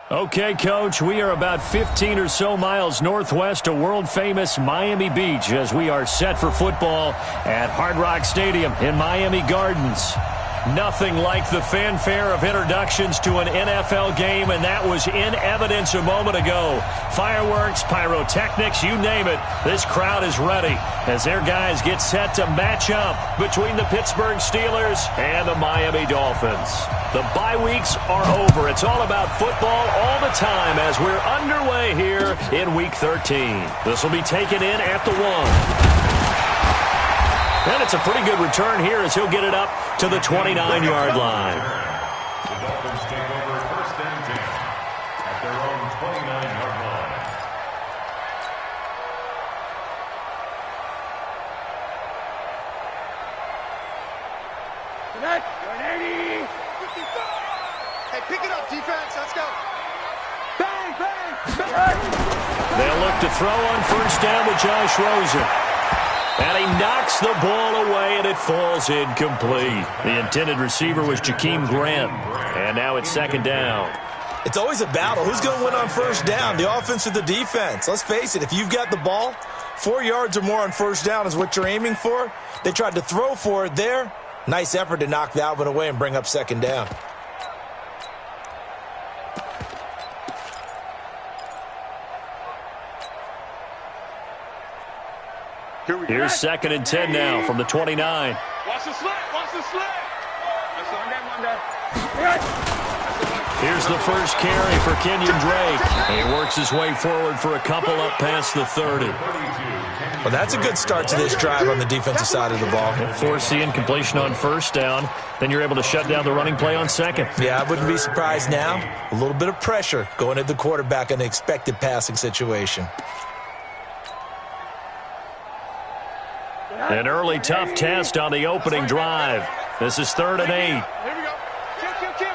Okay, Coach, we are about 15 or so miles northwest of world-famous Miami Beach as we are set for football at Hard Rock Stadium in Miami Gardens. Nothing like the fanfare of introductions to an NFL game, and that was in evidence a moment ago. Fireworks, pyrotechnics, you name it. This crowd is ready as their guys get set to match up between the Pittsburgh Steelers and the Miami Dolphins. The bye weeks are over. It's all about football all the time as we're underway here in Week 13. This will be taken in at the 1. And it's a pretty good return here as he'll get it up to the 29-yard line. The Dolphins take over first and 10 at their own 29-yard line. Connect. 180. Hey, pick it up, defense. Let's go. Bang, bang, bang. They'll look to throw on first down with Josh Rosen. And he knocks the ball away, and it falls incomplete. The intended receiver was Jakeem Grant. And now it's second down. It's always a battle. Who's going to win on first down, the offense or the defense? Let's face it, if you've got the ball, 4 yards or more on first down is what you're aiming for. They tried to throw for it there. Nice effort to knock that one away and bring up second down. Here's second and 10 now from the 29. Watch the slant. Watch the slant. Here's the first carry for Kenyon Drake. And he works his way forward for a couple up past the 30. Well, that's a good start to this drive on the defensive side of the ball. Force the incompletion on first down. Then you're able to shut down the running play on second. Yeah, I wouldn't be surprised now. A little bit of pressure going at the quarterback in the expected passing situation. An early tough test on the opening drive. This is 3rd and 8. Here we go. Kill.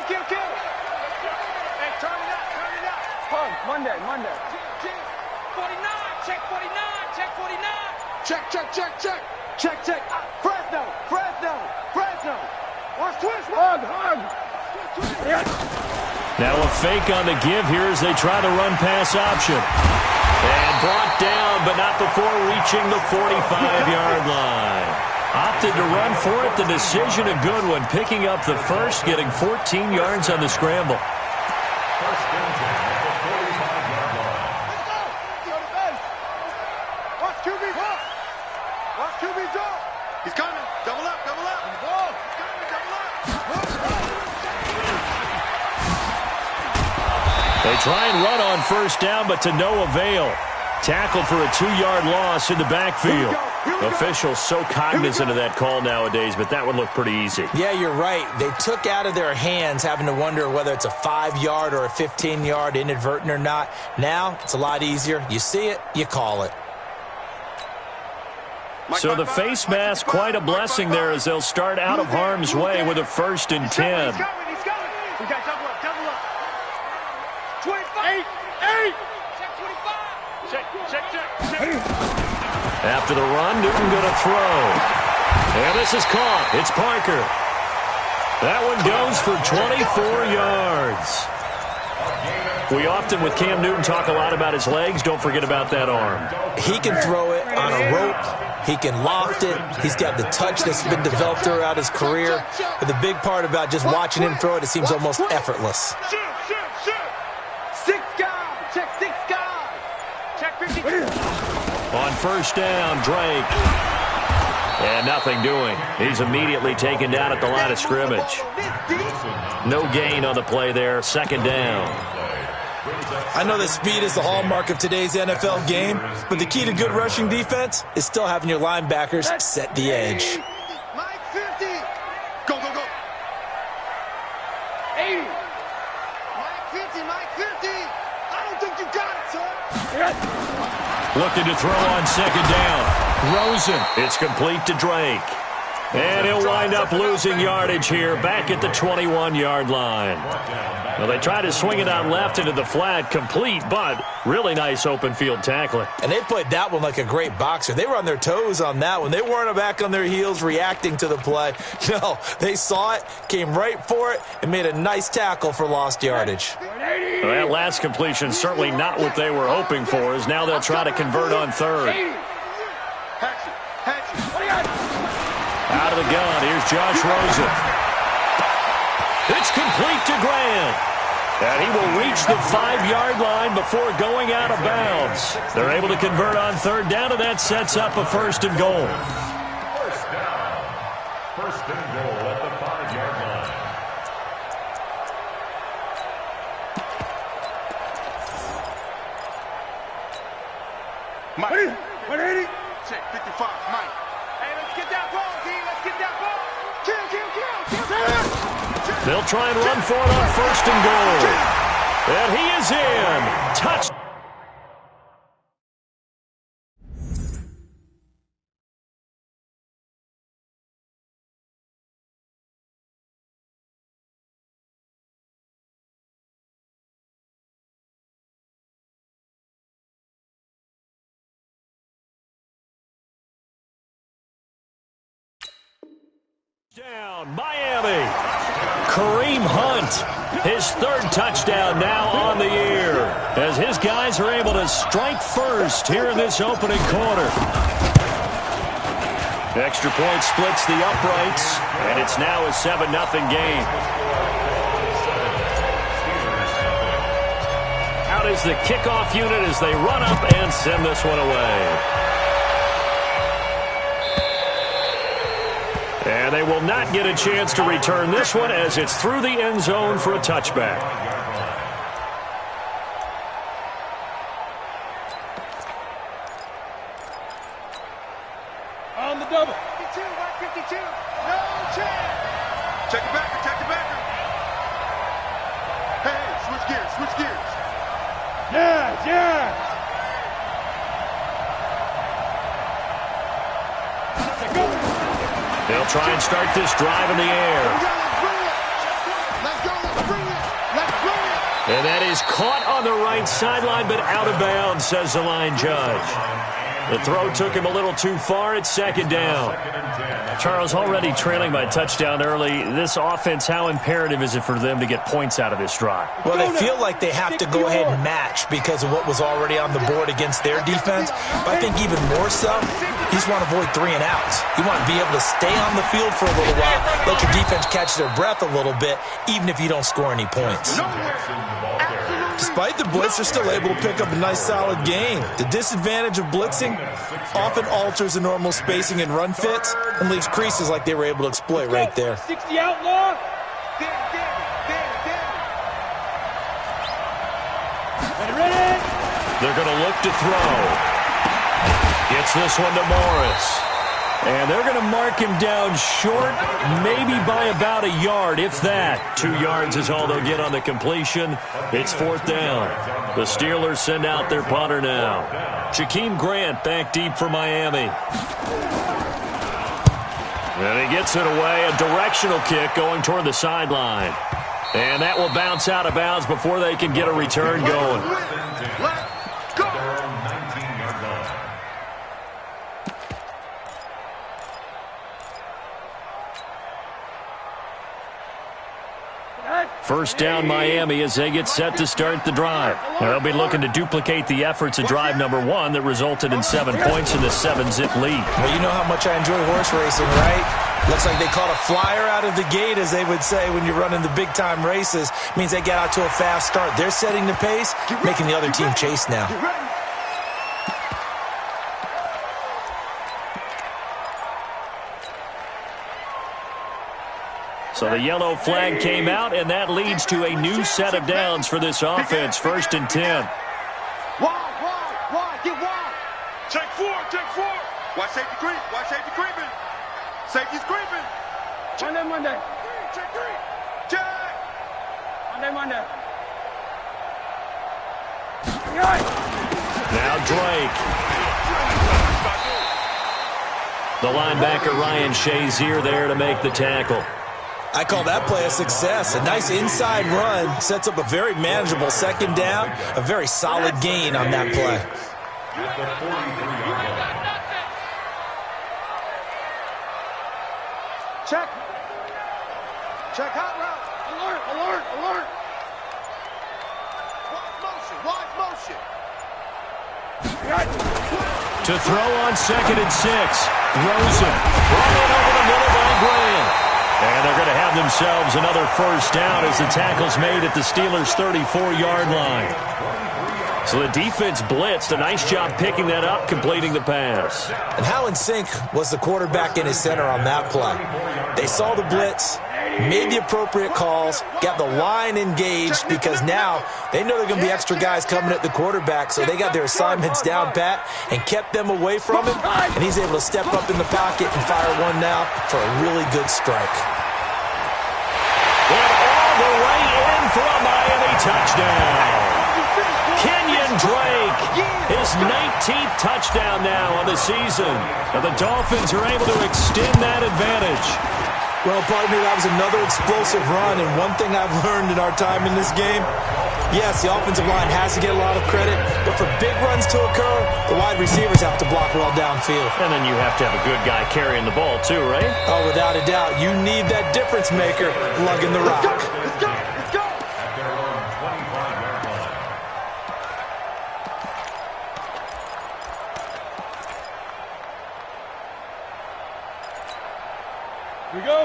Hey, turn it up. Monday. 49. Check 49. Check. Fresno. Watch twist. Hug. Now a fake on the give here as they try the run-pass option. And brought down, but not before reaching the 45-yard line. Opted to run for it. The decision a good one. Picking up the first, getting 14 yards on the scramble. First and 10 at the 45-yard line. Let's go. Watch QB ball. Watch QB draw. He's coming. Double up. Ball. He's coming. Double up. They try and run on first down, but to no avail. Tackled for a 2-yard loss in the backfield. Officials so cognizant of that call nowadays, but that would look pretty easy. Yeah, you're right. They took out of their hands having to wonder whether it's a 5-yard or a 15-yard inadvertent or not. Now, it's a lot easier. You see it, you call it. So the face mask, quite a blessing there as they'll start out of harm's way with a 1st and 10. He's coming. We got double up. 25. 8. Check 25. Check. After the run, Newton going to throw. And this is caught. It's Parker. That one goes for 24 yards. We often, with Cam Newton, talk a lot about his legs. Don't forget about that arm. He can throw it on a rope. He can loft it. He's got the touch that's been developed throughout his career. But the big part about just watching him throw it seems almost effortless. Shoot. 6 guys. Check 6 guys. Check 50. On first down, Drake. And nothing doing. He's immediately taken down at the line of scrimmage. No gain on the play there. 2nd down. I know that speed is the hallmark of today's NFL game, but the key to good rushing defense is still having your linebackers set the edge. Mike 50. Go. 80. Mike 50. I don't think you got it, son. Looking to throw on 2nd down. Rosen. It's complete to Drake. And he'll wind up losing yardage here back at the 21-yard line. Well, they tried to swing it out left into the flat, complete, but really nice open field tackling. And they played that one like a great boxer. They were on their toes on that one. They weren't back on their heels reacting to the play. No, they saw it, came right for it, and made a nice tackle for lost yardage. Well, that last completion certainly not what they were hoping for, as now they'll try to convert on third. Out of the gun, here's Josh Rosen. It's complete to Grant. And he will reach the 5-yard line before going out of bounds. They're able to convert on third down, and that sets up a 1st and goal. First down. 1st and goal at the 5-yard line. Mike. 180. Check 55, Mike. Hey, let's get that ball, team. Let's get that ball. Kill. They'll try and run for it on 1st and goal. And he is in. Touch. Down, Miami. Kareem Hunt, his 3rd touchdown now on the year, as his guys are able to strike first here in this opening quarter. Extra point splits the uprights, and it's now a 7-0 game. Out is the kickoff unit as they run up and send this one away. And they will not get a chance to return this one as it's through the end zone for a touchback. On the double. 52, 152. No chance. Check it back. Hey, switch gears. Yeah. They'll try and start this drive in the air. Let's bring it. And that is caught on the right sideline, but out of bounds, says the line judge. The throw took him a little too far. It's 2nd down. Charles, already trailing by touchdown early. This offense, how imperative is it for them to get points out of this drive? Well, they feel like they have to go ahead and match because of what was already on the board against their defense. But I think even more so, you just want to avoid 3 and outs. You want to be able to stay on the field for a little while, let your defense catch their breath a little bit, even if you don't score any points. Despite the blitz, they're still able to pick up a nice, solid gain. The disadvantage of blitzing often alters the normal spacing and run fits and leaves creases like they were able to exploit right there. 60 outlaw. They're going to look to throw. Gets this one to Morris. And they're going to mark him down short, maybe by about a yard, if that. 2 yards is all they'll get on the completion. It's 4th down. The Steelers send out their punter now. Jakeem Grant back deep for Miami. And he gets it away, a directional kick going toward the sideline. And that will bounce out of bounds before they can get a return going. First down Miami as they get set to start the drive. Now they'll be looking to duplicate the efforts of drive number 1 that resulted in 7 points in the 7-zip lead. Well, you know how much I enjoy horse racing, right? Looks like they caught a flyer out of the gate, as they would say when you're running the big-time races. Means they get out to a fast start. They're setting the pace, making the other team chase now. So the yellow flag came out, and that leads to a new set of downs for this offense. 1st and 10. Wide, get wide. Check 4. Watch safety creeping. Safety's creeping. Monday. Check 3. Check. Monday. Now Drake. The linebacker Ryan Shazier there to make the tackle. I call that play a success. A nice inside run sets up a very manageable second down, a very solid gain on that play. At the 43-yard line. Check. Check hot route. Alert, alert, alert. Wide motion. To throw on 2nd and 6. Rosen thrown it over the middle by Graham. And they're going to have themselves another first down as the tackle's made at the Steelers' 34-yard line. So the defense blitzed. A nice job picking that up, completing the pass. And how in sync was the quarterback in his center on that play? They saw the blitz, made the appropriate calls, got the line engaged because now they know there are going to be extra guys coming at the quarterback, so they got their assignments down pat and kept them away from him, and he's able to step up in the pocket and fire one now for a really good strike. Went all the way in for a Miami touchdown. Kenyon Drake, his 19th touchdown now on the season. And the Dolphins are able to extend that advantage. Well, partner, that was another explosive run, and one thing I've learned in our time in this game, yes, the offensive line has to get a lot of credit, but for big runs to occur, the wide receivers have to block well downfield. And then you have to have a good guy carrying the ball too, right? Oh, without a doubt. You need that difference maker lugging the rock. Let's go, let's go. At their own 25-yard line.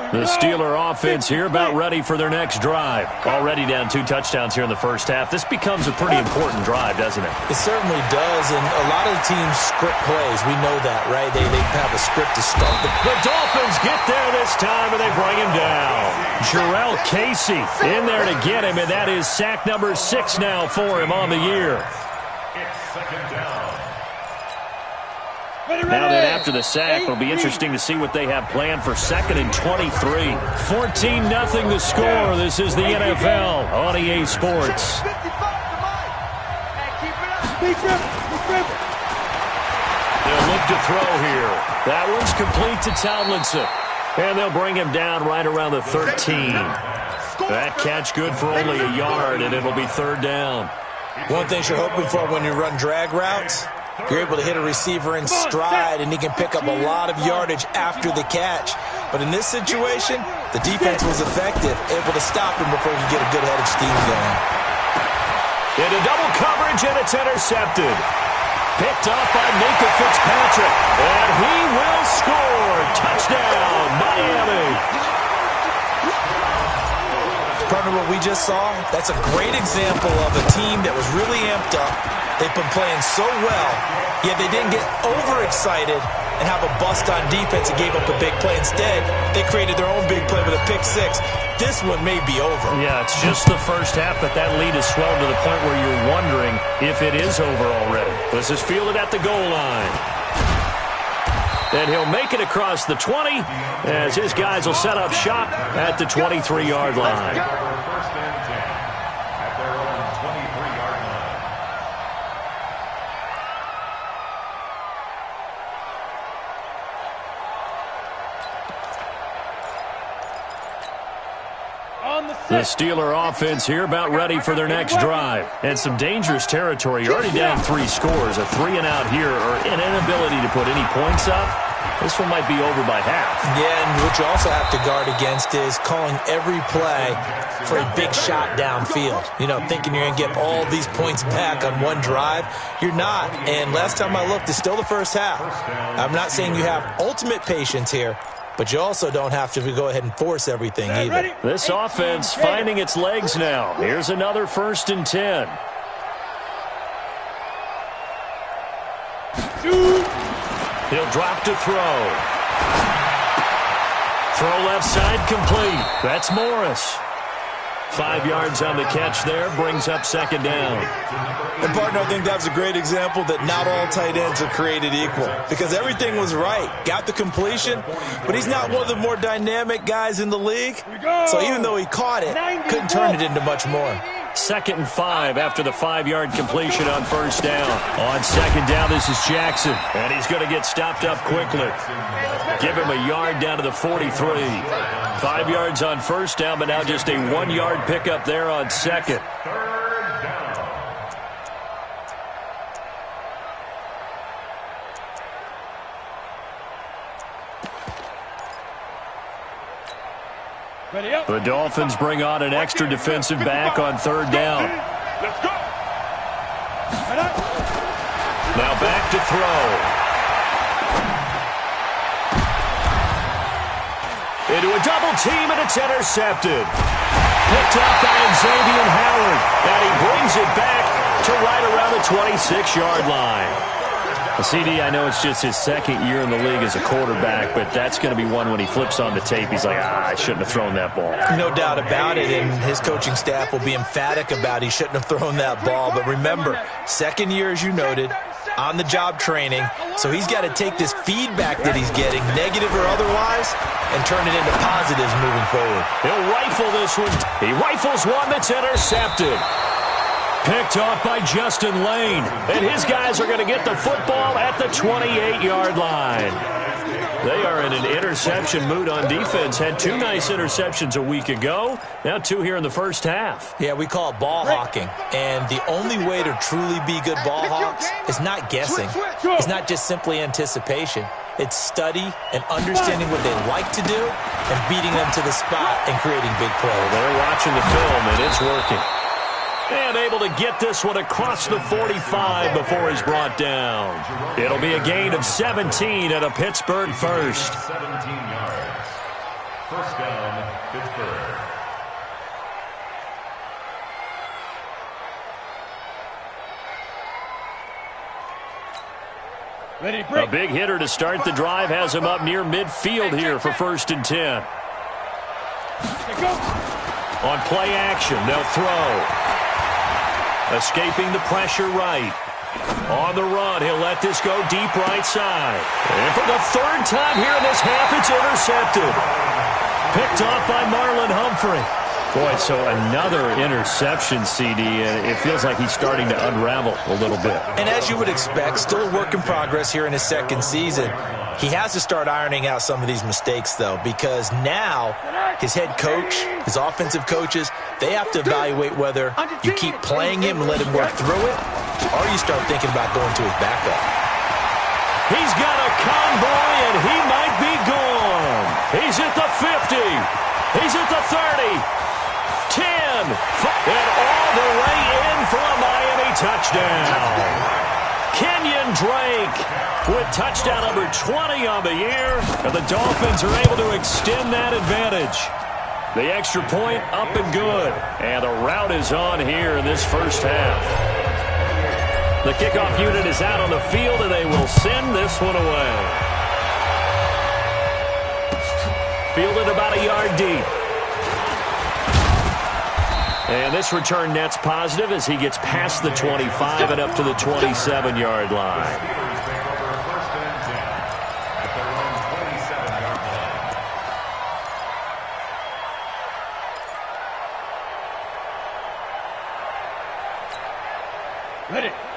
The Steeler offense here about ready for their next drive. Already down 2 touchdowns here in the first half. This becomes a pretty important drive, doesn't it? It certainly does, and a lot of the teams script plays. We know that, right? They have a script to start. The Dolphins get there this time, and they bring him down. Jarrell Casey in there to get him, and that is sack number 6 now for him on the year. It's 2nd down. Now then, after the sack, it'll be interesting to see what they have planned for 2nd and 23. 14-0 the score. This is the NFL on EA Sports. They'll look to throw here. That one's complete to Tomlinson. And they'll bring him down right around the 13. That catch good for only a yard, and it'll be 3rd down. One thing you're hoping for when you run drag routes, you're able to hit a receiver in stride, and he can pick up a lot of yardage after the catch. But in this situation, the defense was effective, able to stop him before he could get a good head of steam going. Into double coverage, and it's intercepted. Picked up by Minkah Fitzpatrick, and he will score. Touchdown, Miami. Partner, what we just saw, that's a great example of a team that was really amped up. They've been playing so well, yet they didn't get overexcited and have a bust on defense and gave up a big play. Instead, they created their own big play with a pick 6. This one may be over. Yeah, it's just the first half, but that lead has swelled to the point where you're wondering if it is over already. This is fielded at the goal line. And he'll make it across the 20 as his guys will set up shop at the 23-yard line. 1st and 10. At their own 23-yard line. The Steeler offense here about ready for their next drive. And some dangerous territory. You're already down 3 scores. A 3-and-out here or an inability to put any points up. This one might be over by half. Yeah, and what you also have to guard against is calling every play for a big shot downfield. You know, thinking you're going to get all these points back on one drive. You're not. And last time I looked, it's still the first half. I'm not saying you have ultimate patience here, but you also don't have to go ahead and force everything either. This offense finding its legs now. Here's another 1st and 10. He'll drop to throw. Throw left side complete. That's Morris. 5 yards on the catch there, brings up 2nd down. And, partner, I think that's a great example that not all tight ends are created equal because everything was right. Got the completion, but he's not one of the more dynamic guys in the league. So even though he caught it, couldn't turn it into much more. 2nd and 5 after the 5-yard completion on first down. On second down, this is Jackson, and he's going to get stopped up quickly. Give him a yard down to the 43. 5 yards on first down, but now just a 1-yard pickup there on second. The Dolphins bring on an extra defensive back on third down. Let's go. Now back to throw. Into a double team, and it's intercepted. Picked up by Xavier Howard, and he brings it back to right around the 26-yard line. CD, I know it's just his 2nd year in the league as a quarterback, but that's going to be one when he flips on the tape. He's like, I shouldn't have thrown that ball. No doubt about it, and his coaching staff will be emphatic about he shouldn't have thrown that ball. But remember, 2nd year, as you noted, on-the-job training, so he's got to take this feedback that he's getting, negative or otherwise, and turn it into positives moving forward. He'll rifle this one. He rifles one that's intercepted. Picked off by Justin Lane. And his guys are going to get the football at the 28-yard line. They are in an interception mood on defense. Had 2 nice interceptions a week ago. Now 2 here in the first half. Yeah, we call it ball hawking. And the only way to truly be good ball hawks is not guessing. It's not just simply anticipation. It's study and understanding what they like to do and beating them to the spot and creating big plays. They're watching the film, and it's working. And able to get this one across the 45 before he's brought down. It'll be a gain of 17 at a Pittsburgh first. 17 yards. First down, Pittsburgh. A big hitter to start the drive has him up near midfield here for 1st and 10. On play action, they'll throw. Escaping the pressure right. On the run, he'll let this go deep right side. And for the 3rd time here in this half, it's intercepted. Picked off by Marlon Humphrey. Boy, so another interception, CD, and it feels like he's starting to unravel a little bit. And as you would expect, still a work in progress here in his 2nd season. He has to start ironing out some of these mistakes, though, because now his head coach, his offensive coaches, they have to evaluate whether you keep playing him and let him work through it, or you start thinking about going to his backup. He's got a convoy, and he might be gone. He's at the 50. He's at the 30. 10. And all the way in for a Miami touchdown. Kenyon Drake with touchdown number 20 on the year, and the Dolphins are able to extend that advantage. The extra point up and good, and the route is on here in this first half. The kickoff unit is out on the field, and they will send this one away. Fielded about a yard deep. And this return net's positive as he gets past the 25 and up to the 27-yard line.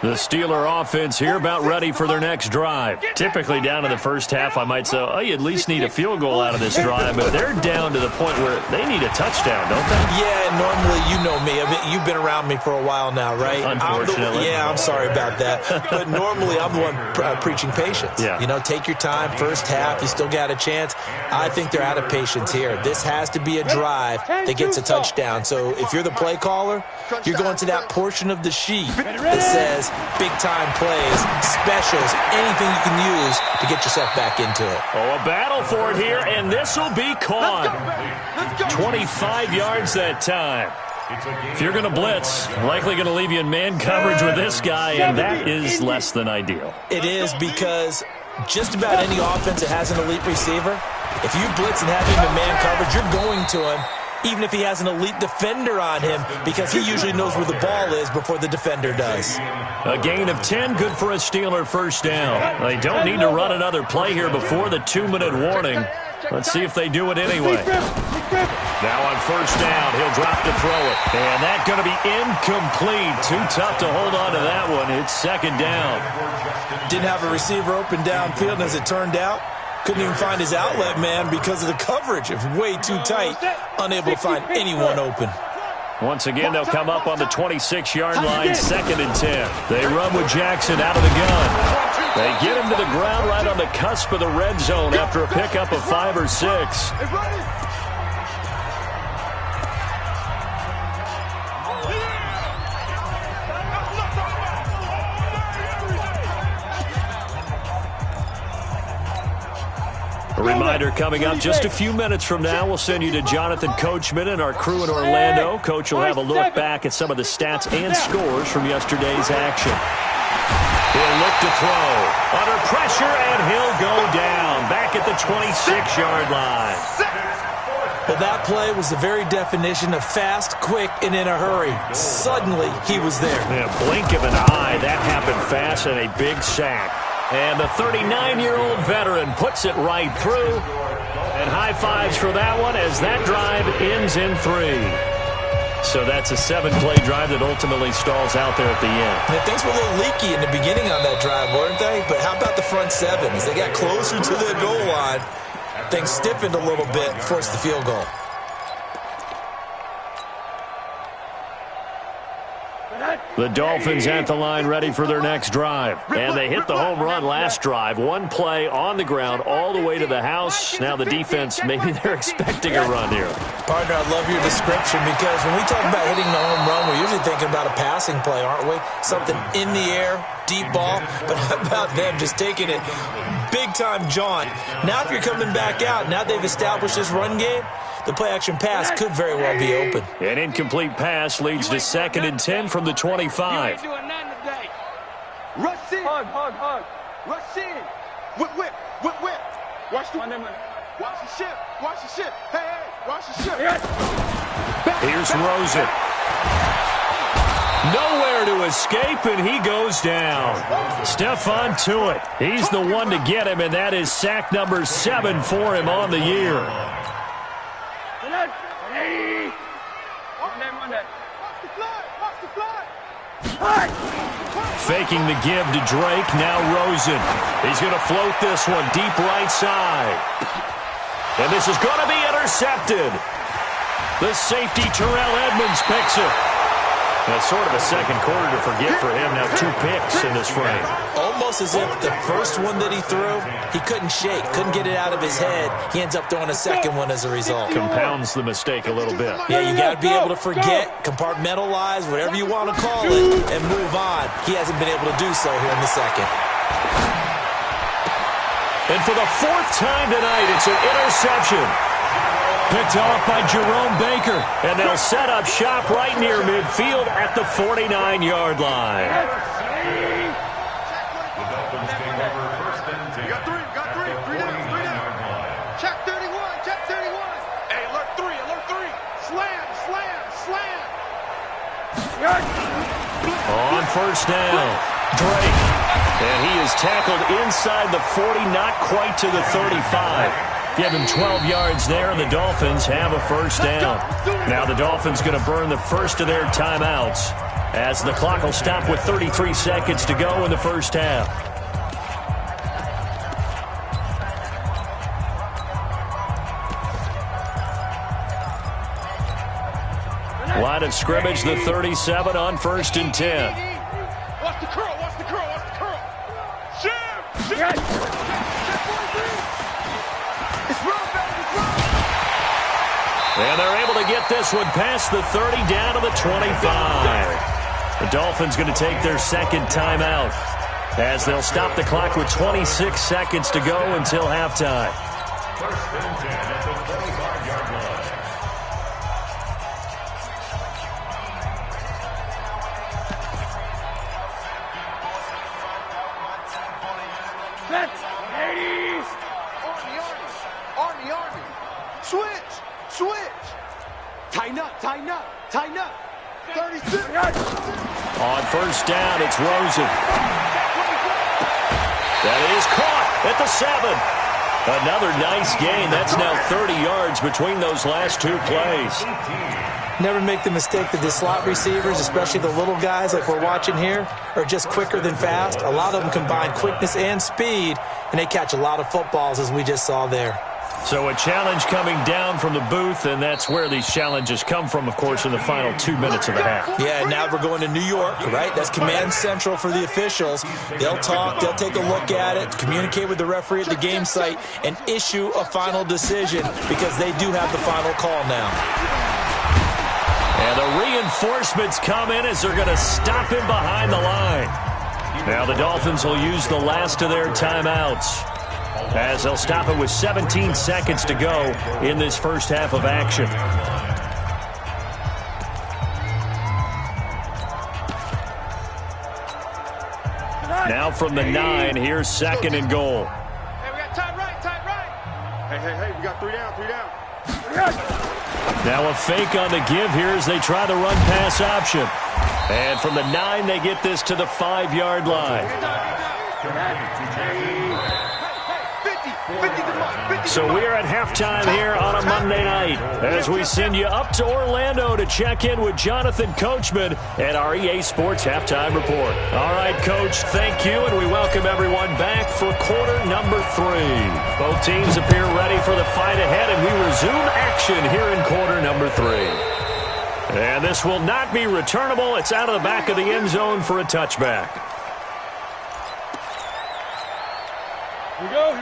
The Steeler offense here about ready for their next drive. Typically down in the first half, I might say, oh, you at least need a field goal out of this drive, but they're down to the point where they need a touchdown, don't they? Yeah, normally, you know me. I mean, you've been around me for a while now, right? Unfortunately. I'm sorry about that. But normally, I'm the one preaching patience. Yeah. You know, take your time. First half, you still got a chance. I think they're out of patience here. This has to be a drive that gets a touchdown. So if you're the play caller, you're going to that portion of the sheet that says big-time plays, specials, anything you can use to get yourself back into it. Oh, a battle for it here, and this will be caught. 25 yards that time. If you're going to blitz, likely going to leave you in man coverage with this guy, and that is less than ideal. It is, because just about any offense that has an elite receiver, if you blitz and have him in man coverage, you're going to him, even if he has an elite defender on him, because he usually knows where the ball is before the defender does. A gain of 10, good for a Steeler first down. They don't need to run another play here before the 2-minute warning. Let's see if they do it anyway. Now on first down, he'll drop to throw it. And that's going to be incomplete. Too tough to hold on to that one. It's second down. Didn't have a receiver open downfield, and as it turned out, couldn't even find his outlet man because of the coverage. It was way too tight, unable to find anyone open. Once again, they'll come up on the 26-yard line, second and 10. They run with Jackson out of the gun. They get him to the ground right on the cusp of the red zone after a pickup of 5 or 6. A reminder coming up just a few minutes from now, we'll send you to Jonathan Coachman and our crew in Orlando. Coach will have a look back at some of the stats and scores from yesterday's action. He'll look to throw. Under pressure, and he'll go down. Back at the 26-yard line. Well, that play was the very definition of fast, quick, and in a hurry. Suddenly, he was there. In a blink of an eye, that happened fast, and a big sack. And the 39-year-old veteran puts it right through. And high fives for that one as that drive ends in 3. So that's a 7-play drive that ultimately stalls out there at the end. And things were a little leaky in the beginning on that drive, weren't they? But how about the front 7? As they got closer to the goal line, things stiffened a little bit, forced the field goal. The Dolphins at the line ready for their next drive. And they hit the home run last drive. One play on the ground all the way to the house. Now the defense, maybe they're expecting a run here. Partner, I love your description because when we talk about hitting the home run, we're usually thinking about a passing play, aren't we? Something in the air, deep ball. But how about them just taking it big-time jaunt? Now if you're coming back out, now they've established this run game, the play-action pass could very well be open. An incomplete pass leads to second and 10 from the 25. Rush in. Hug. Rush in. Whip. Watch the ship. Hey, watch the ship. Here's Rosen. Nowhere to escape, and he goes down. Stephon Tuitt. He's the one to get him, and that is sack number 7 for him on the year. Faking the give to Drake, now Rosen. He's going to float this one deep right side. And this is going to be intercepted. The safety, Terrell Edmunds, picks it. That's sort of a second quarter to forget for him. Now 2 picks in this frame. Almost as if the first one that he threw, he couldn't shake, couldn't get it out of his head. He ends up throwing a second one as a result. Compounds the mistake a little bit. Yeah, you got to be able to forget, compartmentalize, whatever you want to call it, and move on. He hasn't been able to do so here in the second. And for the 4th time tonight, it's an interception. Picked off by Jerome Baker. And they'll set up shop right near midfield at the 49-yard line. The Dolphins take over first and 10. Got three. Three down. Check 31. Hey, alert 3. Slam. On first down, Drake. And he is tackled inside the 40, not quite to the 35. Give him 12 yards there, and the Dolphins have a first down. Now the Dolphins going to burn the first of their timeouts as the clock will stop with 33 seconds to go in the first half. Line of scrimmage, the 37 on first and 10. Watch the curl. Shit. And they're able to get this one past the 30 down to the 25. The Dolphins going to take their second timeout as they'll stop the clock with 26 seconds to go until halftime. First and 10 at the 25-yard line. Army. Switch. Tighten up. 36. On first down, it's Rosen. That is caught at the 7. Another nice gain. That's now 30 yards between those last two plays. Never make the mistake that the slot receivers, especially the little guys like we're watching here, are just quicker than fast. A lot of them combine quickness and speed, and they catch a lot of footballs, as we just saw there. So a challenge coming down from the booth, and that's where these challenges come from, of course, in the final 2 minutes of the half. Yeah, now we're going to New York, right? That's command central for the officials. They'll talk, they'll take a look at it, communicate with the referee at the game site, and issue a final decision because they do have the final call now. And the reinforcements come in as they're going to stop him behind the line. Now the Dolphins will use the last of their timeouts, as they'll stop it with 17 seconds to go in this first half of action. Now from the 9, here's 2nd and goal. Hey, we got tight right. Hey, we got 3 down. Now a fake on the give here as they try the run-pass option. And from the 9, they get this to the 5-yard line. So we're at halftime here on a Monday night as we send you up to Orlando to check in with Jonathan Coachman at our EA Sports Halftime Report. All right, Coach, thank you, and we welcome everyone back for quarter number 3. Both teams appear ready for the fight ahead, and we resume action here in quarter number 3. And this will not be returnable. It's out of the back of the end zone for a touchback.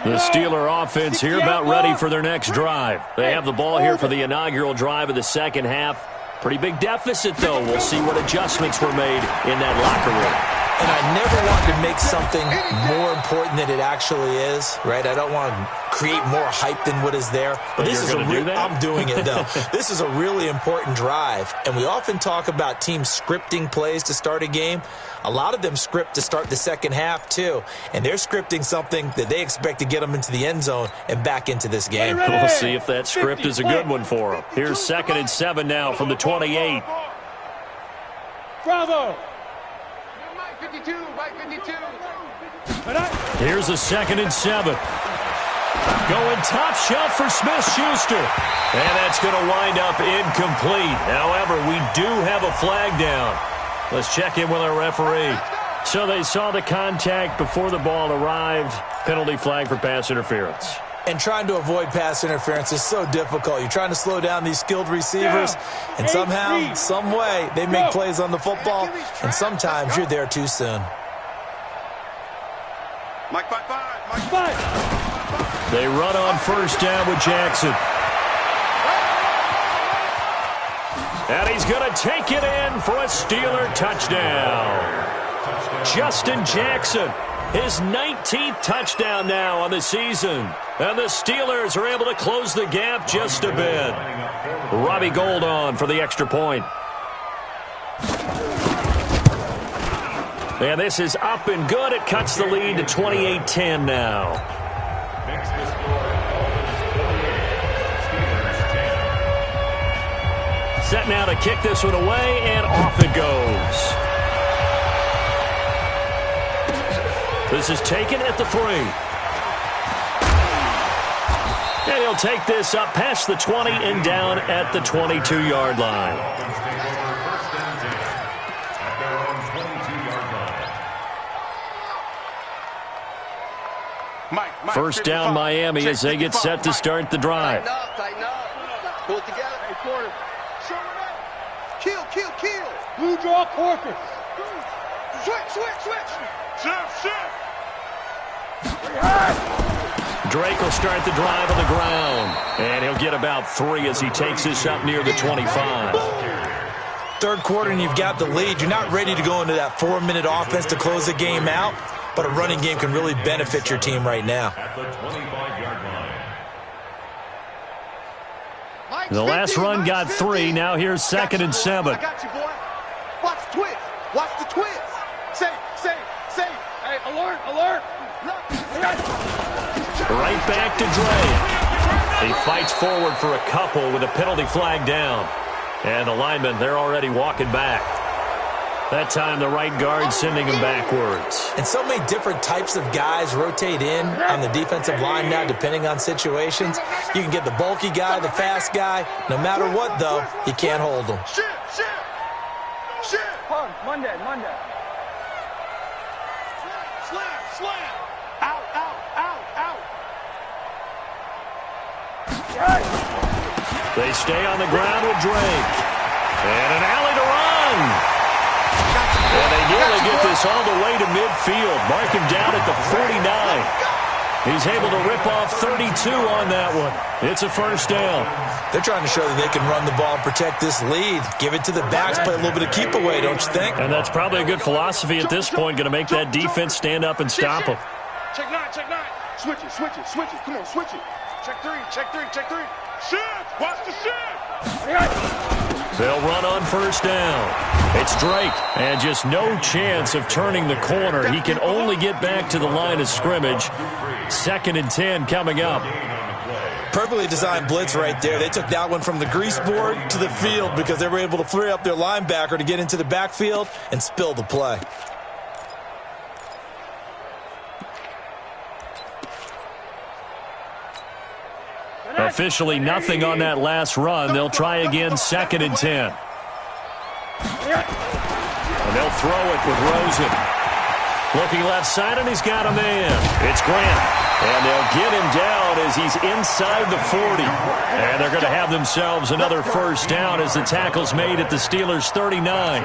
The Steeler offense here about ready for their next drive. They have the ball here for the inaugural drive of the second half. Pretty big deficit, though. We'll see what adjustments were made in that locker room. And I never want to make something more important than it actually is, right? I don't want to create more hype than what is there. But this is I'm doing it, though. This is a really important drive. And we often talk about teams scripting plays to start a game. A lot of them script to start the second half, too. And they're scripting something that they expect to get them into the end zone and back into this game. We'll see if that script is a good one for them. Here's 2nd and 7 now from the 28. Bravo! Mike 52, Mike 52. Here's a 2nd and 7. Going top shelf for Smith-Schuster. And that's going to wind up incomplete. However, we do have a flag down. Let's check in with our referee. So they saw the contact before the ball arrived. Penalty flag for pass interference. And trying to avoid pass interference is so difficult. You're trying to slow down these skilled receivers, and somehow, some way, they make plays on the football, and sometimes you're there too soon. Mike 5-5. Mike 5. They run on first down with Jackson. And he's going to take it in for a Steeler touchdown. Justin Jackson, his 19th touchdown now on the season. And the Steelers are able to close the gap just a bit. Robbie Gould on for the extra point. And this is up and good. It cuts the lead to 28-10 now. Set now to kick this one away, and off it goes. This is taken at the 3. And he'll take this up past the 20 and down at the 22-yard line. First down Miami as they get set to start the drive. Tighten up. Pull it together. Hey, quarter. Show it up. Kill. Blue draw quarter. Switch. Shift. Drake will start the drive on the ground. And he'll get about 3 as he takes this up near the 25. Third quarter and you've got the lead. You're not ready to go into that 4-minute offense to close the game out, but a running game can really benefit your team right now. The last run got 3. Now here's 2nd and 7. I got you, boy. Watch the twist. Watch the twist. Say. Hey, alert. Right back to Drake. He fights forward for a couple with a penalty flag down. And the linemen, they're already walking back. That time, the right guard sending him backwards. And so many different types of guys rotate in on the defensive line now, depending on situations. You can get the bulky guy, the fast guy. No matter what, though, you can't hold them. Shit. Monday. Slam. Out. They stay on the ground with Drake. And an alley to run. And they nearly get this all the way to midfield. Mark him down at the 49. He's able to rip off 32 on that one. It's a first down. They're trying to show that they can run the ball and protect this lead. Give it to the backs, play a little bit of keep away, don't you think? And that's probably a good philosophy at this point. Going to make that defense stand up and stop them. Check nine. Switch it. Come on, switch it. Check three. Shift. Watch the shift. They'll run on first down. It's Drake, and just no chance of turning the corner. He can only get back to the line of scrimmage. 2nd and 10 coming up. Perfectly designed blitz right there. They took that one from the grease board to the field because they were able to free up their linebacker to get into the backfield and spill the play. Officially nothing on that last run. They'll try again, 2nd and 10. And they'll throw it with Rosen. Looking left side, and he's got a man. It's Grant. And they'll get him down as he's inside the 40. And they're going to have themselves another first down as the tackle's made at the Steelers' 39.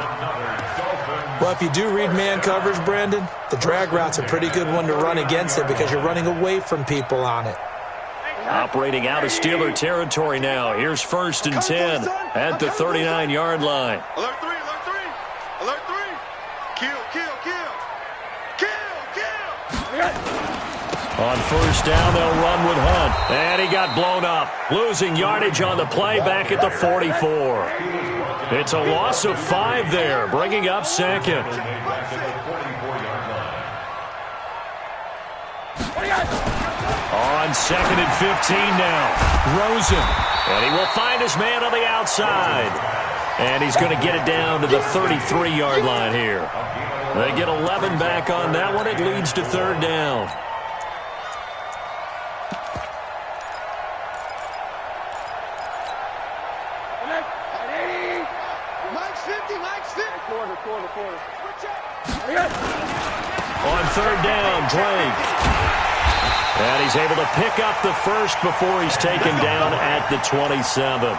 Well, if you do read man coverage, Brandon, the drag route's a pretty good one to run against it because you're running away from people on it. Operating out of Steeler territory now. Here's 1st and 10 at the 39-yard line. Alert 3. Kill. On first down, they'll run with Hunt. And he got blown up. Losing yardage on the play back at the 44. It's a loss of 5 there, bringing up 2nd. On 2nd and 15 now. Rosen. And he will find his man on the outside. And he's going to get it down to the 33-yard line here. They get 11 back on that one. It leads to 3rd down. On 3rd down, Drake. And he's able to pick up the first before he's taken down at the 27.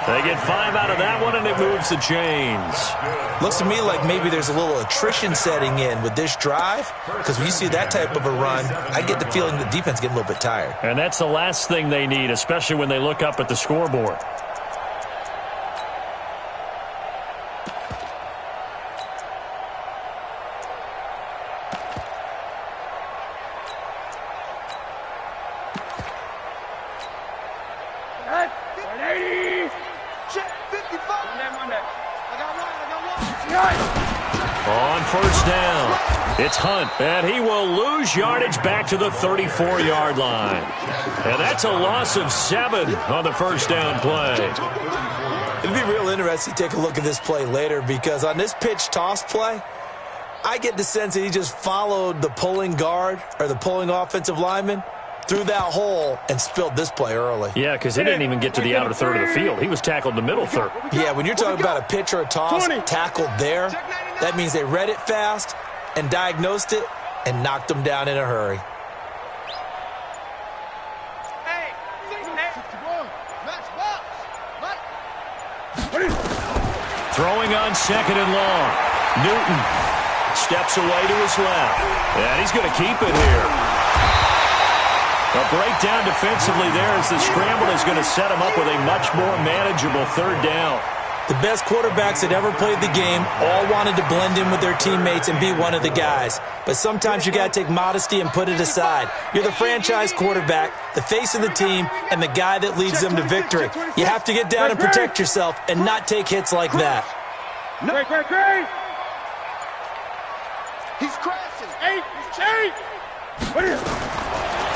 They get 5 out of that one, and it moves the chains. Looks to me like maybe there's a little attrition setting in with this drive, because when you see that type of a run, I get the feeling the defense getting a little bit tired. And that's the last thing they need, especially when they look up at the scoreboard. On first down, it's Hunt, and he will lose yardage back to the 34-yard line. And that's a loss of 7 on the first down play. It'd be real interesting to take a look at this play later because on this pitch toss play, I get the sense that he just followed the pulling guard or the pulling offensive lineman through that hole and spilled this play early. Yeah, because he didn't even get to the outer third of the field. He was tackled in the middle third. Yeah, when you're talking about a pitch or a toss tackled there, that means they read it fast and diagnosed it and knocked him down in a hurry. Throwing on 2nd and long. Newton steps away to his left. And he's going to keep it here. A breakdown defensively there as the scramble is going to set him up with a much more manageable 3rd down. The best quarterbacks that ever played the game all wanted to blend in with their teammates and be one of the guys. But sometimes you got to take modesty and put it aside. You're the franchise quarterback, the face of the team, and the guy that leads them to victory. You have to get down and protect yourself and not take hits like that. Great. He's crashing. 8. What is it?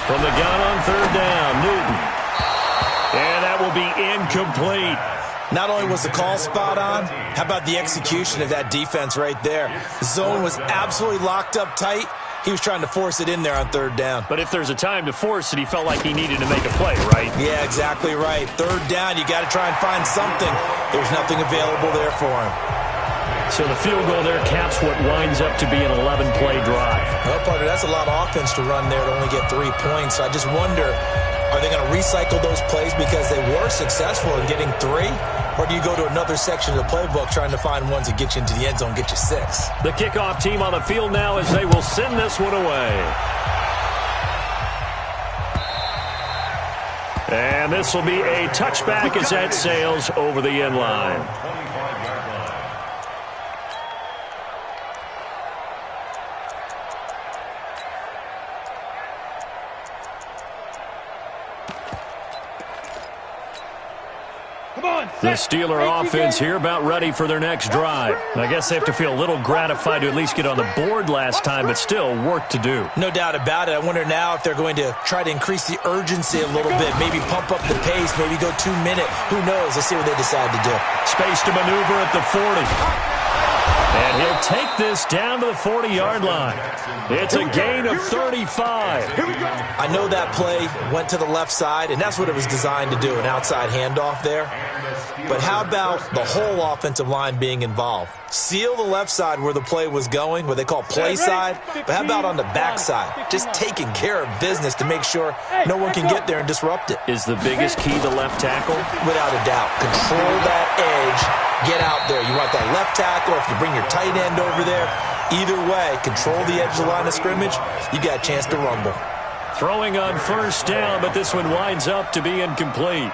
From the gun on 3rd down, Newton. And that will be incomplete. Not only was the call spot on, how about the execution of that defense right there? The zone was absolutely locked up tight. He was trying to force it in there on third down. But if there's a time to force it, he felt like he needed to make a play, right? Yeah, exactly right. Third down, you got to try and find something. There's nothing available there for him. So the field goal there caps what winds up to be an 11-play drive. Well, partner, that's a lot of offense to run there to only get 3 points. So I just wonder, are they going to recycle those plays because they were successful in getting 3? Or do you go to another section of the playbook trying to find ones that get you into the end zone, get you 6? The kickoff team on the field now as they will send this one away. And this will be a touchback as that sails over the end line. The Steeler offense here about ready for their next drive. I guess they have to feel a little gratified to at least get on the board last time, but still work to do. No doubt about it. I wonder now if they're going to try to increase the urgency a little bit, maybe pump up the pace, maybe go 2-minute. Who knows? Let's see what they decide to do. Space to maneuver at the 40. And he'll take this down to the 40-yard line. It's a gain of 35. I know that play went to the left side, and that's what it was designed to do, an outside handoff there. But how about the whole offensive line being involved? Seal the left side where the play was going, what they call play side, but how about on the back side? Just taking care of business to make sure no one can get there and disrupt it. Is the biggest key the left tackle? Without a doubt. Control that edge. Get out there. You want that left tackle, if you bring your tight end over there, either way, control the edge of the line of scrimmage, you got a chance to rumble. Throwing on first down, but this one winds up to be incomplete.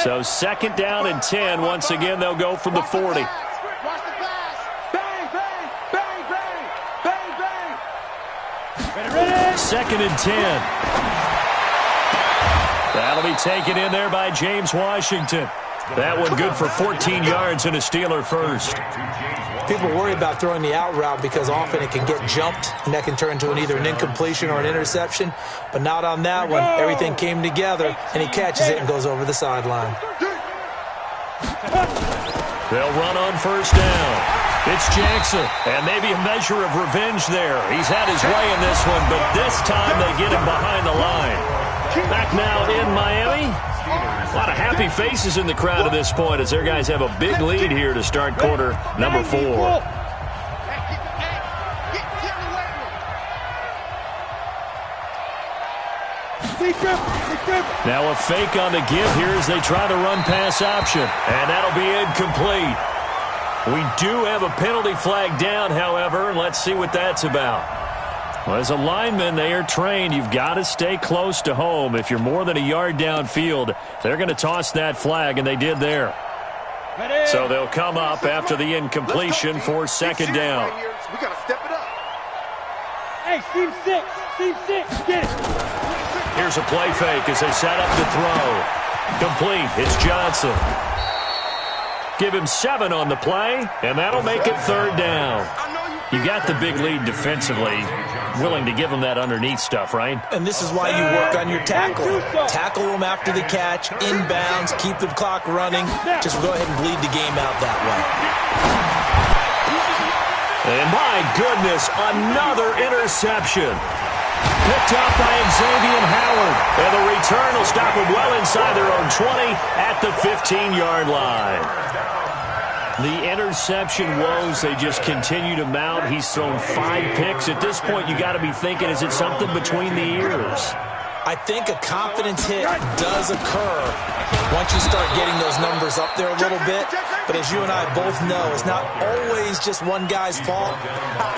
So second down and 10. Once again, they'll go from the 40. Watch the pass. Bang, bang, bang, bang, bang, bang. Ready? Second and 10. That'll be taken in there by James Washington. That one good for 14 yards and a Steeler first. People worry about throwing the out route because often it can get jumped, and that can turn into either an incompletion or an interception. But not on that one. Everything came together, and he catches it and goes over the sideline. They'll run on first down. It's Jackson, and maybe a measure of revenge there. He's had his way in this one, but this time they get him behind the line. Back now in Miami. A lot of happy faces in the crowd at this point as their guys have a big lead here to start quarter number 4. Now a fake on the give here as they try to run pass option. And that'll be incomplete. We do have a penalty flag down, however. Let's see what that's about. Well, as a lineman, they are trained. You've got to stay close to home. If you're more than a yard downfield, they're going to toss that flag, and they did there. So they'll come up after the incompletion for second down. We got to step it up. Hey, Steve 6, get it. Here's a play fake as they set up to throw. Complete. It's Johnson. Give him 7 on the play, and that'll make it third down. You got the big lead defensively, willing to give them that underneath stuff, right? And this is why you work on your tackle. Tackle them after the catch, inbounds, keep the clock running. Just go ahead and bleed the game out that way. And my goodness, another interception. Picked up by Xavier Howard. And the return will stop them well inside their own 20 at the 15-yard line. The interception woes, they just continue to mount. He's thrown 5 picks. At this point, you got to be thinking, is it something between the ears? I think a confidence hit does occur once you start getting those numbers up there a little bit. But as you and I both know, it's not always just one guy's fault.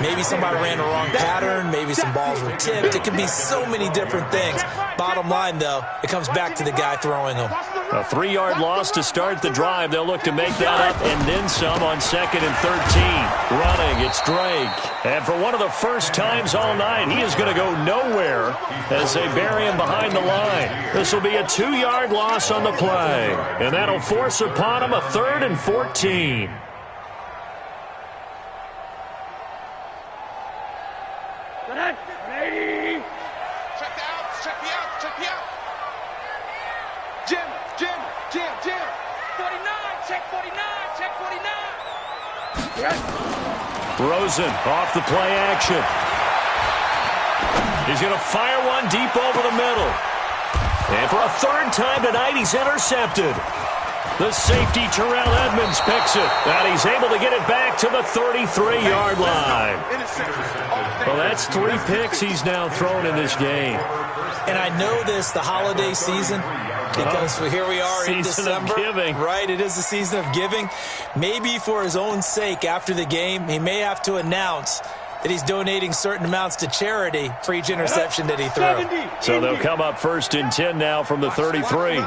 Maybe somebody ran the wrong pattern. Maybe some balls were tipped. It can be so many different things. Bottom line, though, it comes back to the guy throwing them. A 3-yard loss to start the drive. They'll look to make that up and then some on 2nd and 13. Running, it's Drake. And for one of the first times all night, he is going to go nowhere as they bury him behind the line. This will be a 2-yard loss on the play. And that'll force upon him a 3rd and 14. Jim. 49, check 49, check 49. Rosen off the play action. He's going to fire one deep over the middle. And for a 3rd time tonight, he's intercepted. The safety, Terrell Edmonds, picks it. And he's able to get it back to the 33-yard line. Well, that's 3 picks he's now thrown in this game. And I know this, the holiday season, because here we are in December. Season of giving. Right, it is the season of giving. Maybe for his own sake after the game, he may have to announce that he's donating certain amounts to charity for each interception that he threw. So they'll come up 1st and 10 now from the 33.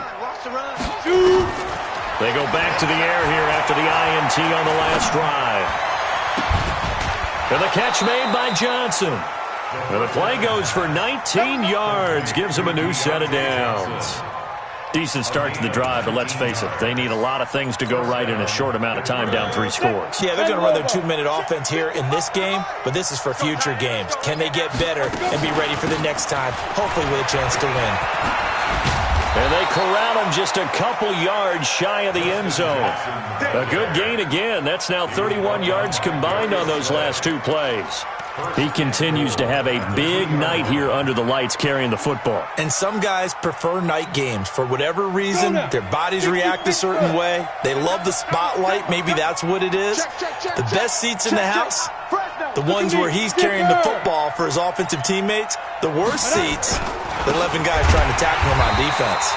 They go back to the air here after the INT on the last drive. And the catch made by Johnson. And the play goes for 19 yards, gives him a new set of downs. Decent start to the drive, but let's face it, they need a lot of things to go right in a short amount of time, down 3 scores. Yeah, they're going to run their 2-minute offense here in this game, but this is for future games. Can they get better and be ready for the next time, hopefully with a chance to win? And they corral him just a couple yards shy of the end zone. A good gain again. That's now 31 yards combined on those last 2 plays. He continues to have a big night here under the lights carrying the football. And some guys prefer night games. For whatever reason, their bodies react a certain way. They love the spotlight. Maybe that's what it is. The best seats in the house, the ones where he's carrying the football for his offensive teammates. The worst seats, the 11 guys trying to tackle him on defense.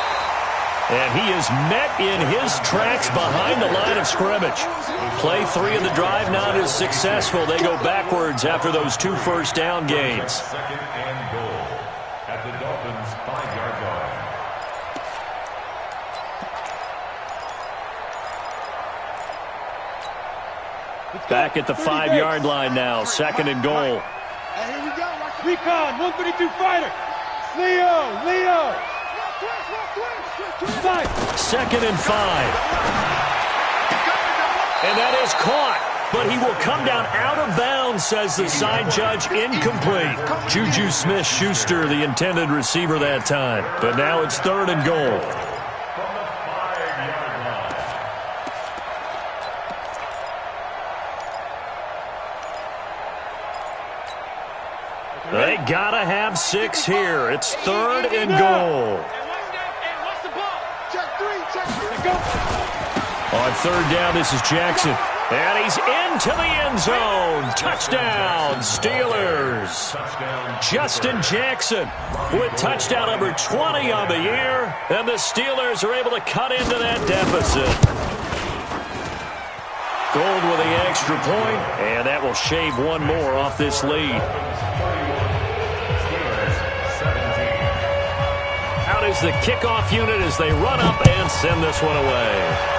And he is met in his tracks behind the line of scrimmage. Play 3 of the drive not as successful. They go backwards after those 2 first down gains. 2nd and goal at the Dolphins' 5-yard line. Back at the 5-yard line now. 2nd and goal. Here we go. Recon, 132 fighter. Leo. 2nd and 5. And that is caught. But he will come down out of bounds, says the side judge. Incomplete. Juju Smith-Schuster, the intended receiver that time. But now it's 3rd and goal. They gotta have 6 here. It's 3rd and goal. On 3rd down, this is Jackson. And he's into the end zone. Touchdown, Steelers. Justin Jackson with touchdown number 20 on the year. And the Steelers are able to cut into that deficit. Gold with the extra point, and that will shave one more off this lead. Out is the kickoff unit as they run up and send this one away.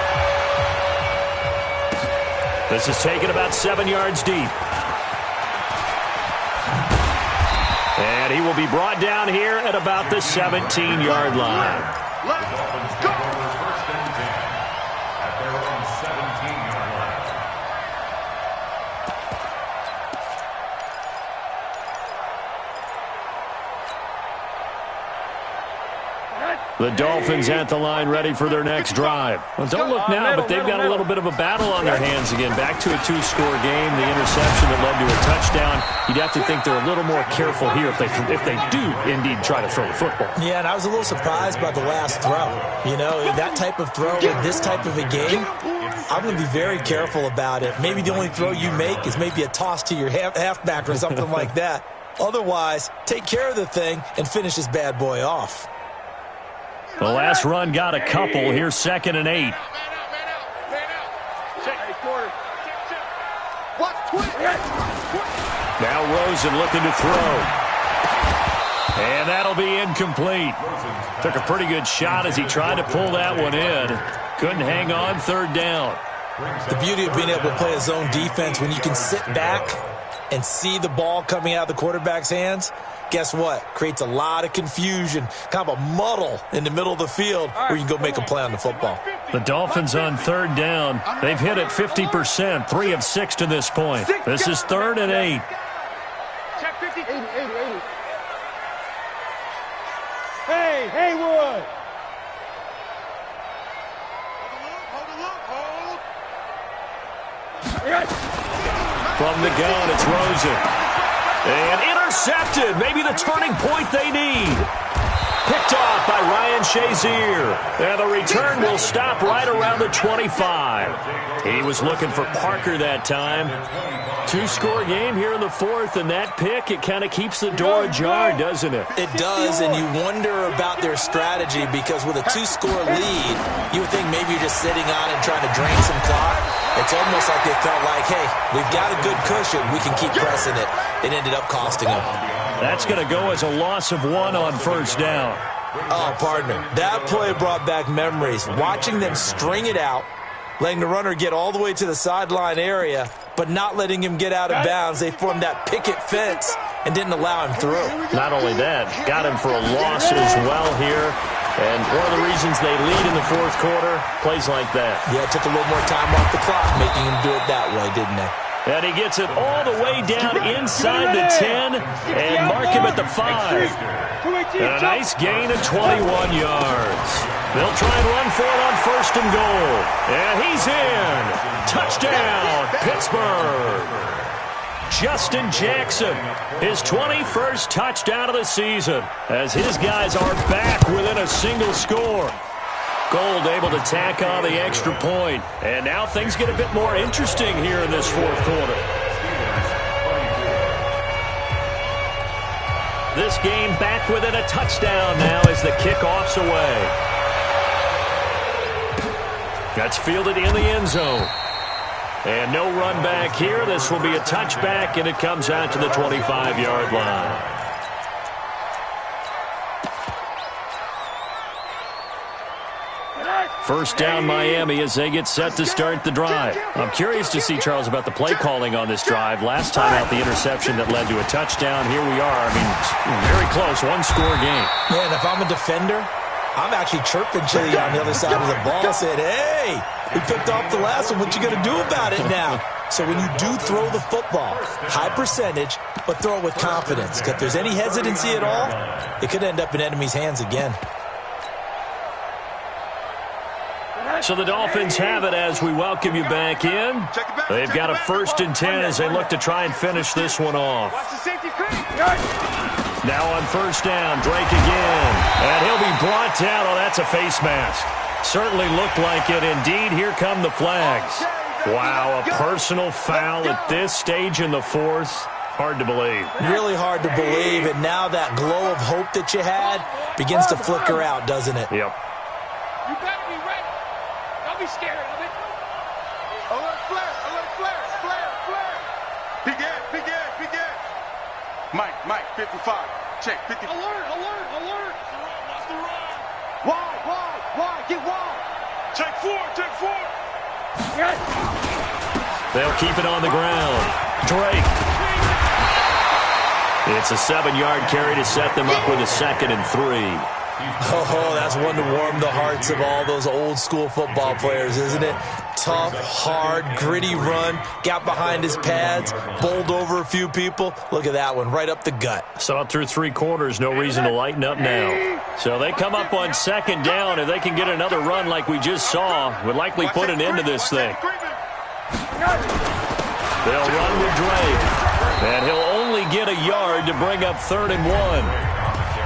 This is taken about 7 yards deep. And he will be brought down here at about the 17-yard line. Let's go. First and 10 at their own 17-yard line. The Dolphins at the line ready for their next drive. Well, don't look now, but they've got a little bit of a battle on their hands again. Back to a 2-score game, the interception that led to a touchdown. You'd have to think they're a little more careful here if they do indeed try to throw the football. Yeah, and I was a little surprised by the last throw. You know, that type of throw in this type of a game, I'm going to be very careful about it. Maybe the only throw you make is maybe a toss to your halfback or something like that. Otherwise, take care of the thing and finish this bad boy off. The last run got a couple. Here's 2nd and 8. Now Rosen looking to throw. And that'll be incomplete. Took a pretty good shot as he tried to pull that one in. Couldn't hang on third down. The beauty of being able to play a zone defense when you can sit back and see the ball coming out of the quarterback's hands, guess what? Creates a lot of confusion, kind of a muddle in the middle of the field where you can go make a play on the football. The Dolphins on third down. They've hit it 50%, 3 of 6 to this point. This is 3rd and 8. Check 50. 80. Hey, Haywood. From the gun, it's Rosen. And intercepted. Maybe the turning point they need. Picked off by Ryan Shazier. And the return will stop right around the 25. He was looking for Parker that time. 2-score game here in the 4th, and that pick, it kind of keeps the door ajar, doesn't it? It does, and you wonder about their strategy because with a 2-score lead, you would think maybe you're just sitting on and trying to drain some clock. It's almost like they felt like, hey, we've got a good cushion. We can keep pressing it. It ended up costing them. That's going to go as a loss of 1 on first down. Oh, pardon me. That play brought back memories. Watching them string it out, letting the runner get all the way to the sideline area, but not letting him get out of bounds. They formed that picket fence and didn't allow him through. Not only that, got him for a loss as well here. And one of the reasons they lead in the 4th quarter, plays like that. Yeah, it took a little more time off the clock, making him do it that way, didn't they? And he gets it all the way down inside the 10 and mark him at the 5. And a nice gain of 21 yards. They'll try and run for it on 1st and goal. And he's in. Touchdown, Pittsburgh. Justin Jackson, his 21st touchdown of the season, as his guys are back within a single score. Gold able to tack on the extra point. And now things get a bit more interesting here in this 4th quarter. This game back within a touchdown now as the kickoff's away. That's fielded in the end zone. And no run back here. This will be a touchback, and it comes out to the 25-yard line. First down, Miami, as they get set to start the drive. I'm curious to see, Charles, about the play calling on this drive. Last time out, the interception that led to a touchdown. Here we are. I mean, very close, 1-score game. Yeah, and if I'm a defender, I'm actually chirping Chili on the other side of the ball, saying, hey, we picked off the last one. What you going to do about it now? So when you do throw the football, high percentage, but throw it with confidence. Because if there's any hesitancy at all, it could end up in enemy's hands again. So the Dolphins have it as we welcome you back in. They've got a 1st and 10 as they look to try and finish this one off. Now on 1st down, Drake again. And he'll be brought down. Oh, that's a face mask. Certainly looked like it. Indeed, here come the flags. Wow, a personal foul at this stage in the 4th. Hard to believe. Really hard to believe. And now that glow of hope that you had begins to flicker out, doesn't it? Yep. You better be ready. Don't be scared of it. Alert flare. Big air. Mike, 55. Check, 50. Alert. What's the run? Wide, get wide. Check 4. They'll keep it on the ground. Drake. It's a 7-yard carry to set them up with a 2nd and 3. Oh, that's one to warm the hearts of all those old-school football players, isn't it? Tough, hard, gritty run, got behind his pads, bowled over a few people. Look at that one, right up the gut. Saw it through 3 quarters, no reason to lighten up now. So they come up on 2nd down, and they can get another run like we just saw. Would likely put an end to this thing. They'll run with Drake, and he'll only get a yard to bring up 3rd and 1.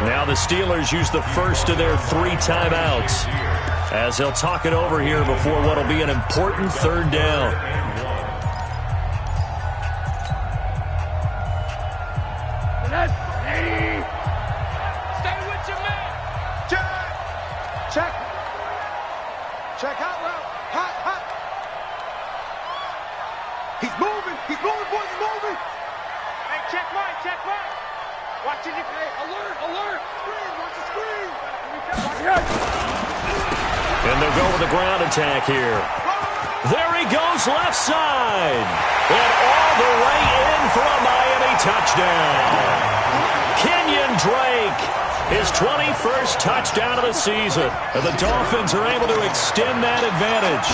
Now the Steelers use the first of their 3 timeouts as they'll talk it over here before what will be an important 3rd down. Stay with your man. Check. Hot route. Hot. He's moving, boys, he's moving. Hey, check Mike. Watch it. Alert, alert. Screen, watch the screen. And they'll go with the ground attack here. There he goes, left side. And all the way in for a Miami touchdown. Kenyon Drake, his 21st touchdown of the season. And the Dolphins are able to extend that advantage.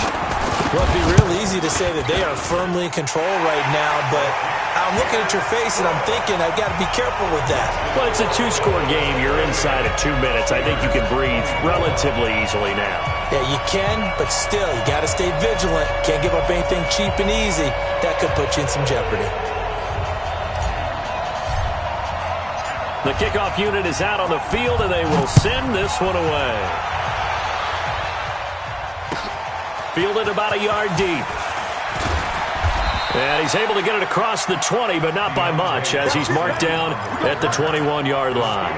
Well, it'd be real easy to say that they are firmly in control right now, but I'm looking at your face and I'm thinking I've got to be careful with that. Well, it's a two-score game. You're inside of 2 minutes. I think you can breathe relatively easily now. Yeah, you can, but still, you got to stay vigilant. Can't give up anything cheap and easy. That could put you in some jeopardy. The kickoff unit is out on the field, and they will send this one away. Fielded about a yard deep. And he's able to get it across the 20, but not by much, as he's marked down at the 21-yard line.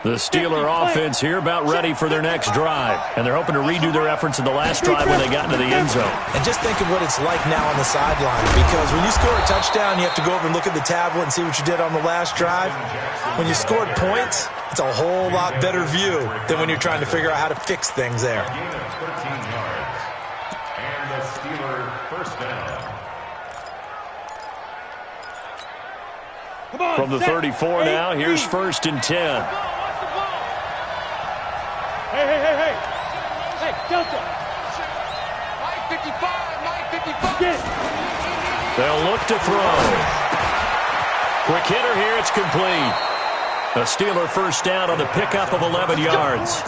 The Steeler offense here about ready for their next drive. And they're hoping to redo their efforts in the last drive when they got into the end zone. And just think of what it's like now on the sideline. Because when you score a touchdown, you have to go over and look at the tablet and see what you did on the last drive. When you scored points, it's a whole lot better view than when you're trying to figure out how to fix things there. Gain of 13 yards. And the Steeler first down. From the 34 now, here's 1st and 10. Hey. Hey, Delta. 955. Get it. They'll look to throw. Quick hitter here, it's complete. A Steeler first down on the pickup of 11 yards.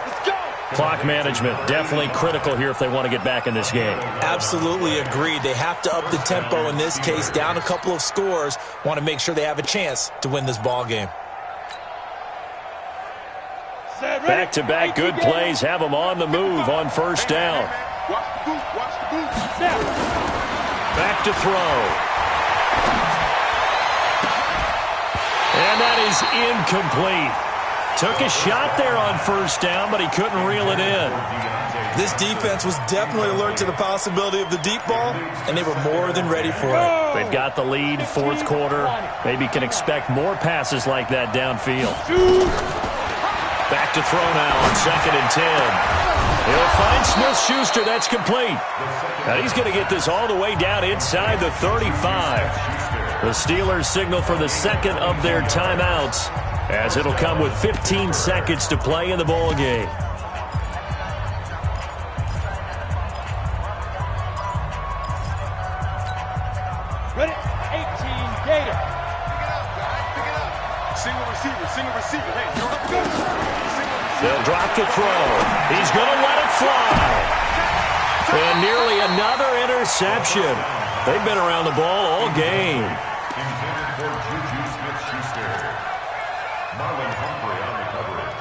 Clock management, definitely critical here if they want to get back in this game. Absolutely agreed. They have to up the tempo in this case, down a couple of scores. Want to make sure they have a chance to win this ball game. Back-to-back good plays have them on the move on first down. Watch the boot. Back to throw. And that is incomplete. Took a shot there on first down, but he couldn't reel it in. This defense was definitely alert to the possibility of the deep ball, and they were more than ready for it. They've got the lead, fourth quarter. Maybe can expect more passes like that downfield. Back to throw now on 2nd and 10. He'll find Smith-Schuster. That's complete. Now he's going to get this all the way down inside the 35. The Steelers signal for the second of their timeouts, as it'll come with 15 seconds to play in the ball game. Ready? 18, Gator. Pick it up. Single receiver. Hey, you're up good. They'll drop the throw. He's going to let it fly. And nearly another interception. They've been around the ball all game. Intended for Juju Smith-Schuster. Marlon Humphrey on the coverage.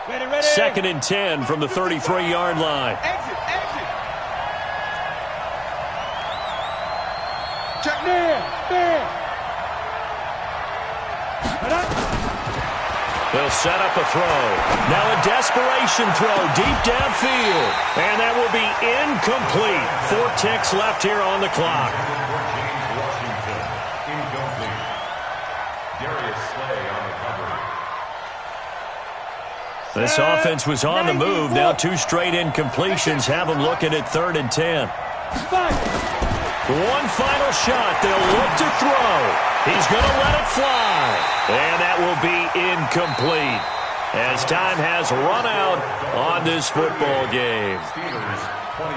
Ready. 2nd and 10 from the 33-yard line. Exit. Check. Man. They'll set up a throw. Now a desperation throw deep downfield. And that will be incomplete. 4 ticks left here on the clock. James Washington. Incomplete. Darius Slay on the coverage. This offense was on the move. Now 2 straight incompletions have them looking at 3rd and 10. One final shot. They'll look to throw. He's going to let it fly. And that will be incomplete, as time has run out on this football game.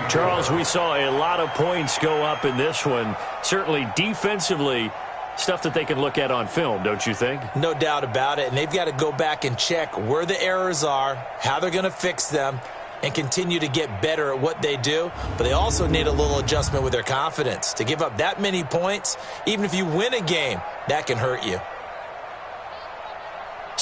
Charles, we saw a lot of points go up in this one. Certainly defensively, stuff that they can look at on film, don't you think? No doubt about it. And they've got to go back and check where the errors are, how they're going to fix them, and continue to get better at what they do. But they also need a little adjustment with their confidence. To give up that many points, even if you win a game, that can hurt you.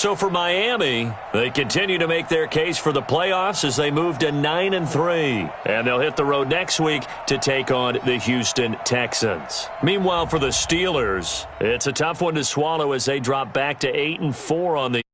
so for Miami, they continue to make their case for the playoffs as they move to 9-3. And they'll hit the road next week to take on the Houston Texans. Meanwhile, for the Steelers, it's a tough one to swallow as they drop back to 8-4 on the